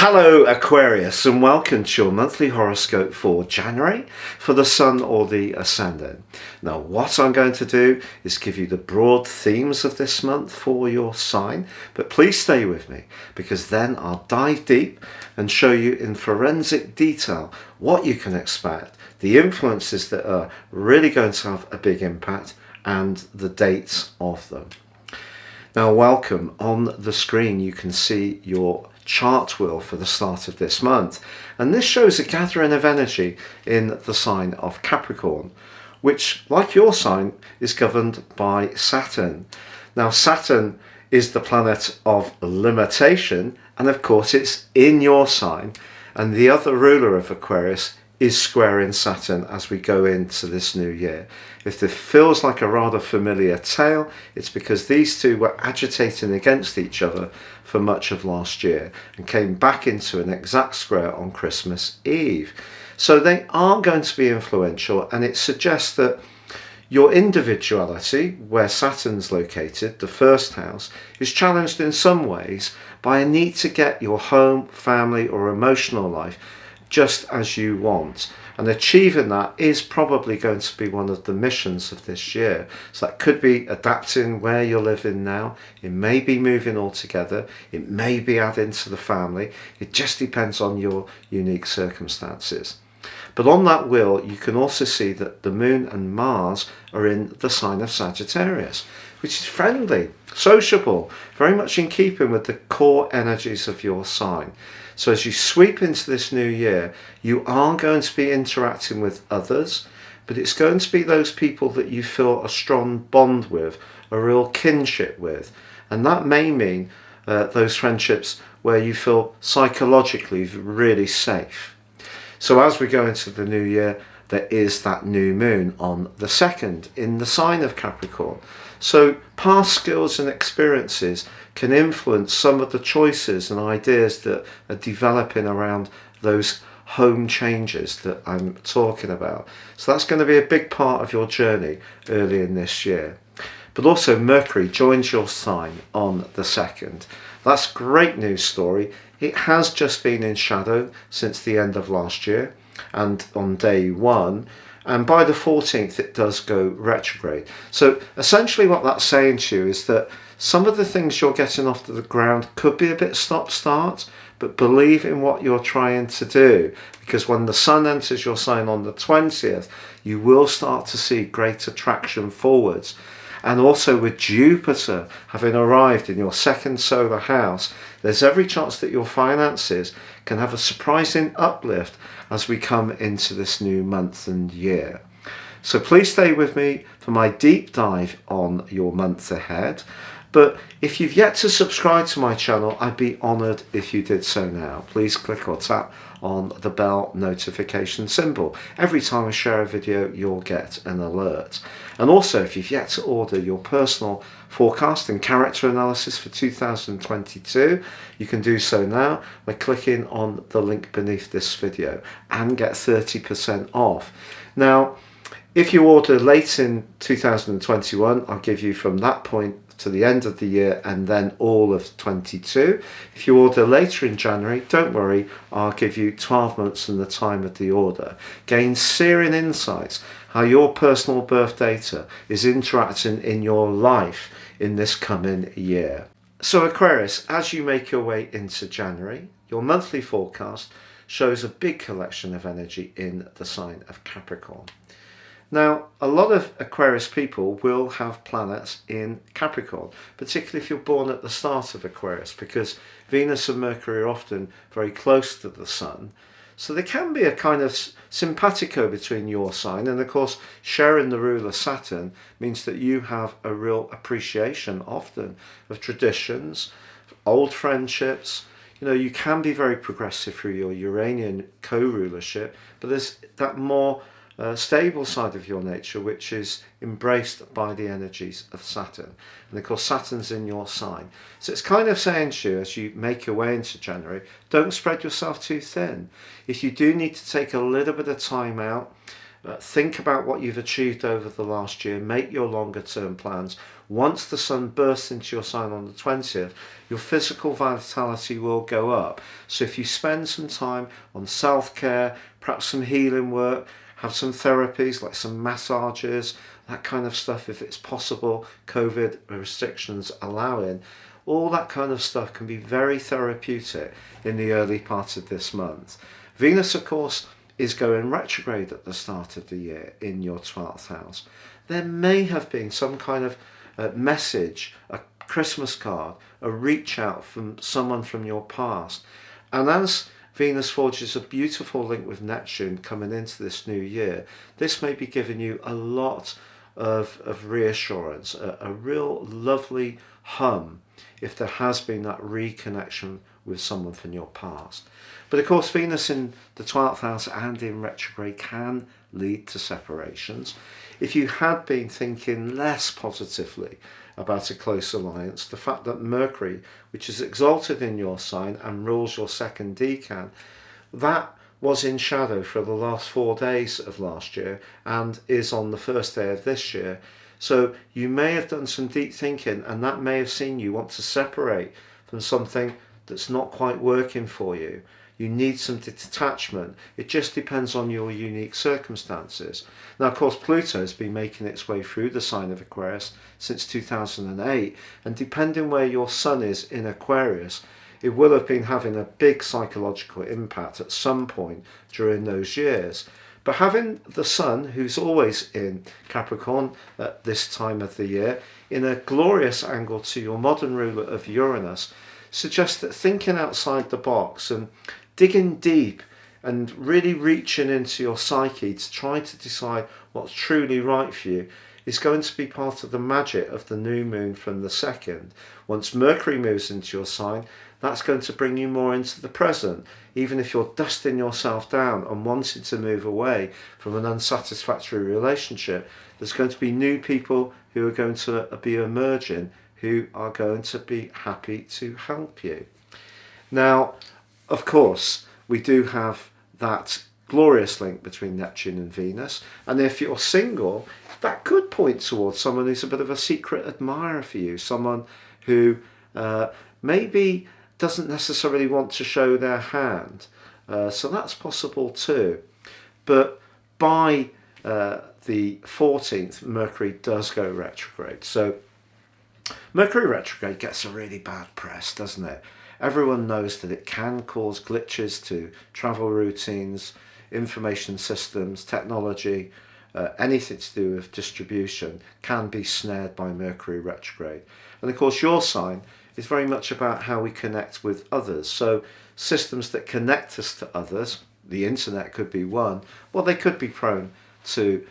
Hello Aquarius, and welcome to your monthly horoscope for January for the Sun or the Ascendant. Now what I'm going to do is give you the broad themes of this month for your sign, but please stay with me because then I'll dive deep and show you in forensic detail what you can expect, the influences that are really going to have a big impact and the dates of them. Now welcome. On the screen you can see your chart wheel for the start of this month, and this shows a gathering of energy in the sign of Capricorn, which, like your sign, is governed by Saturn. Now Saturn is the planet of limitation, and of course it's in your sign, and the other ruler of Aquarius is squaring Saturn as we go into this new year. If this feels like a rather familiar tale, it's because these two were agitating against each other for much of last year and came back into an exact square on Christmas Eve. So they are going to be influential, and it suggests that your individuality, where Saturn's located, the first house, is challenged in some ways by a need to get your home, family or emotional life just as you want, and achieving that is probably going to be one of the missions of this year. So that could be adapting where you're living now, it may be moving altogether, it may be adding to the family, it just depends on your unique circumstances. But on that wheel you can also see that the Moon and Mars are in the sign of Sagittarius, which is friendly, sociable, very much in keeping with the core energies of your sign. So as you sweep into this new year, you are going to be interacting with others, but it's going to be those people that you feel a strong bond with, a real kinship with. And that may mean those friendships where you feel psychologically really safe. So as we go into the new year, there is that new moon on the 2nd in the sign of Capricorn. So past skills and experiences can influence some of the choices and ideas that are developing around those home changes that I'm talking about. So that's going to be a big part of your journey early in this year. But also Mercury joins your sign on the 2nd. That's a great news story. It has just been in shadow since the end of last year and on day 1. And by the 14th it does go retrograde. So essentially what that's saying to you is that some of the things you're getting off to the ground could be a bit stop-start, but believe in what you're trying to do, because when the Sun enters your sign on the 20th, you will start to see greater traction forwards. And also with Jupiter having arrived in your 2nd solar house, there's every chance that your finances can have a surprising uplift as we come into this new month and year. So please stay with me for my deep dive on your month ahead. But if you've yet to subscribe to my channel, I'd be honoured if you did so now. Please click or tap on the bell notification symbol. Every time I share a video, you'll get an alert. And also, if you've yet to order your personal forecast and character analysis for 2022, you can do so now by clicking on the link beneath this video and get 30% off. Now, if you order late in 2021, I'll give you from that point to the end of the year and then all of 22. If you order later in January, don't worry, I'll give you 12 months from the time of the order. Gain searing insights how your personal birth data is interacting in your life in this coming year. So Aquarius, as you make your way into January, your monthly forecast shows a big collection of energy in the sign of Capricorn. Now, a lot of Aquarius people will have planets in Capricorn, particularly if you're born at the start of Aquarius, because Venus and Mercury are often very close to the Sun. So there can be a kind of simpatico between your sign, and of course sharing the ruler Saturn means that you have a real appreciation often of traditions, old friendships. You know, you can be very progressive through your Uranian co-rulership, but there's that more stable side of your nature which is embraced by the energies of Saturn, and of course Saturn's in your sign. So it's kind of saying to you as you make your way into January, don't spread yourself too thin. If you do need to take a little bit of time out, think about what you've achieved over the last year, make your longer term plans, once the sun bursts into your sign on the 20th, your physical vitality will go up. So if you spend some time on self-care, perhaps some healing work, have some therapies like some massages, that kind of stuff if it's possible, COVID restrictions allowing, all that kind of stuff can be very therapeutic in the early part of this month. Venus, of course, is going retrograde at the start of the year in your 12th house. There may have been some kind of message, a Christmas card, a reach out from someone from your past. And as Venus forges a beautiful link with Neptune coming into this new year, this may be giving you a lot of reassurance, a real lovely hum if there has been that reconnection with someone from your past. But of course, Venus in the 12th house and in retrograde can lead to separations. If you had been thinking less positively about a close alliance, the fact that Mercury, which is exalted in your sign and rules your second decan, that was in shadow for the last 4 days of last year and is on the first day of this year. So you may have done some deep thinking, and that may have seen you want to separate from something that's not quite working for you. You need some detachment. It just depends on your unique circumstances. Now, of course, Pluto has been making its way through the sign of Aquarius since 2008, and depending where your sun is in Aquarius, it will have been having a big psychological impact at some point during those years. But having the sun, who's always in Capricorn at this time of the year, in a glorious angle to your modern ruler of Uranus, suggests that thinking outside the box and digging deep and really reaching into your psyche to try to decide what's truly right for you is going to be part of the magic of the new moon from the 2nd. Once Mercury moves into your sign, that's going to bring you more into the present. Even if you're dusting yourself down and wanting to move away from an unsatisfactory relationship, there's going to be new people who are going to be emerging who are going to be happy to help you. Now, of course, we do have that glorious link between Neptune and Venus, and if you're single, that could point towards someone who's a bit of a secret admirer for you, someone who maybe doesn't necessarily want to show their hand. So that's possible too. But by the 14th, Mercury does go retrograde. So Mercury retrograde gets a really bad press, doesn't it? Everyone knows that it can cause glitches to travel routines, information systems, technology, anything to do with distribution can be snared by Mercury retrograde. And of course, your sign is very much about how we connect with others. So systems that connect us to others, the internet could be one, well, they could be prone to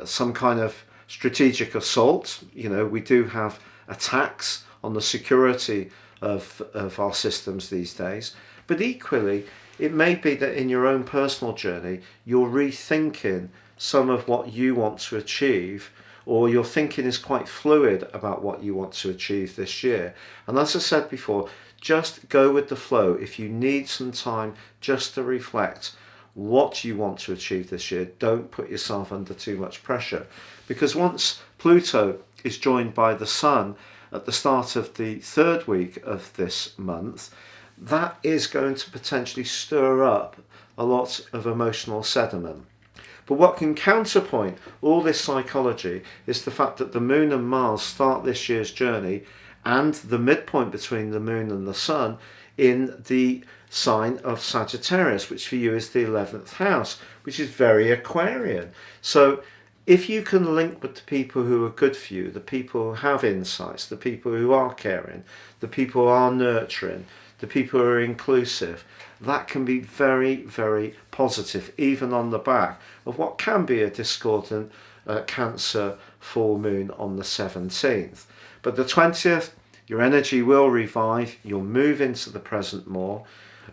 some kind of strategic assault. You know, we do have attacks on the security of our systems these days. But equally, it may be that in your own personal journey, you're rethinking some of what you want to achieve, or your thinking is quite fluid about what you want to achieve this year. And as I said before, just go with the flow. If you need some time just to reflect what you want to achieve this year, don't put yourself under too much pressure. Because once Pluto is joined by the Sun at the start of the 3rd week of this month, that is going to potentially stir up a lot of emotional sediment. But what can counterpoint all this psychology is the fact that the Moon and Mars start this year's journey, and the midpoint between the Moon and the Sun in the sign of Sagittarius, which for you is the 11th house, which is very Aquarian. So if you can link with the people who are good for you, the people who have insights, the people who are caring, the people who are nurturing, the people who are inclusive, that can be very, very positive, even on the back of what can be a discordant Cancer full moon on the 17th. But the 20th, your energy will revive, you'll move into the present more.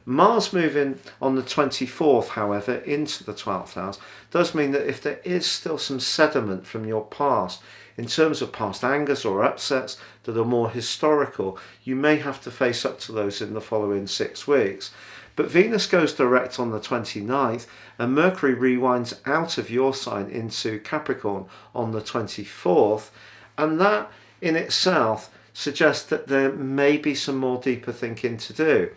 Mars moving on the 24th, however, into the 12th house, does mean that if there is still some sediment from your past, in terms of past angers or upsets that are more historical, you may have to face up to those in the following 6 weeks. But Venus goes direct on the 29th, and Mercury rewinds out of your sign into Capricorn on the 24th, and that in itself suggests that there may be some more deeper thinking to do.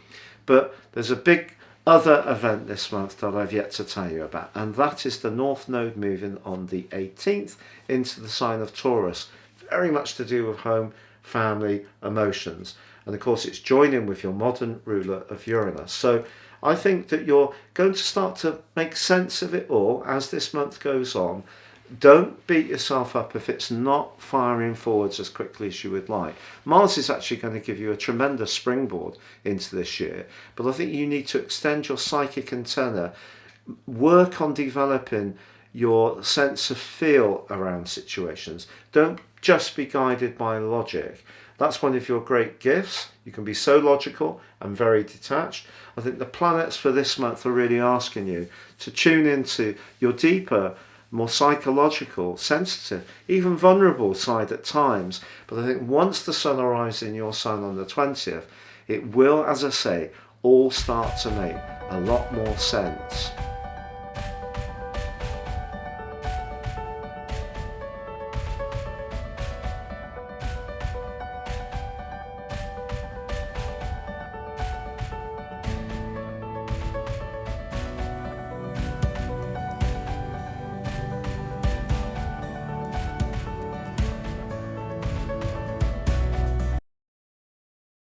But there's a big other event this month that I've yet to tell you about, and that is the North Node moving on the 18th into the sign of Taurus. Very much to do with home, family, emotions. And of course it's joining with your modern ruler of Uranus. So I think that you're going to start to make sense of it all as this month goes on. Don't beat yourself up if it's not firing forwards as quickly as you would like. Mars is actually going to give you a tremendous springboard into this year, but I think you need to extend your psychic antenna, work on developing your sense of feel around situations. Don't just be guided by logic. That's one of your great gifts. You can be so logical and very detached. I think the planets for this month are really asking you to tune into your deeper, more psychological, sensitive, even vulnerable side at times. But I think once the sun arrives in your sign on the 20th, it will, as I say, all start to make a lot more sense.